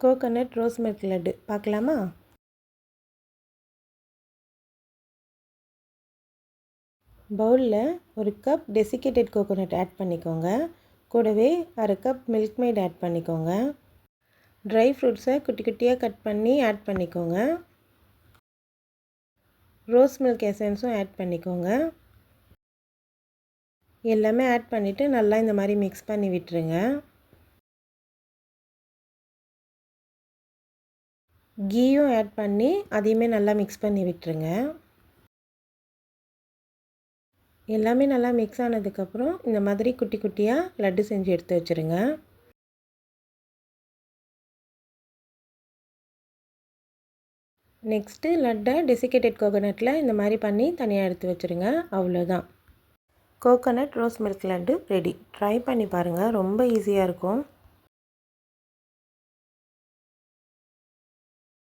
Coconut rose milk laddu பார்க்கலாமா? பவுலில் ஒரு கப் டெசிகேட்டட் கோகோனட் ஆட் பண்ணிக்கோங்க. கூடவே அரை கப் மில்க் மேட் ஆட் பண்ணிக்கோங்க. ட்ரை ஃப்ரூட்ஸை குட்டி குட்டியாக கட் பண்ணி ஆட் பண்ணிக்கோங்க. ரோஸ் மில்க் எசன்ஸும் ஆட் பண்ணிக்கோங்க. எல்லாமே ஆட் பண்ணிவிட்டு நல்லா இந்த மாதிரி மிக்ஸ் பண்ணி விட்டுருங்க. கீயும் ஆட் பண்ணி அதையுமே நல்லா மிக்ஸ் பண்ணி விட்டுருங்க. எல்லாமே நல்லா மிக்ஸ் ஆனதுக்கப்புறம் இந்த மாதிரி குட்டி குட்டியாக லட்டு செஞ்சு எடுத்து வச்சுருங்க. நெக்ஸ்ட்டு லட்டை டெசிகேட்டட் கோகோனட்டில் இந்த மாதிரி பண்ணி தனியாக எடுத்து வச்சுருங்க. அவ்வளோதான், coconut rose milk laddu ready. Try பண்ணி பாருங்கள், ரொம்ப ஈஸியாக இருக்கும்.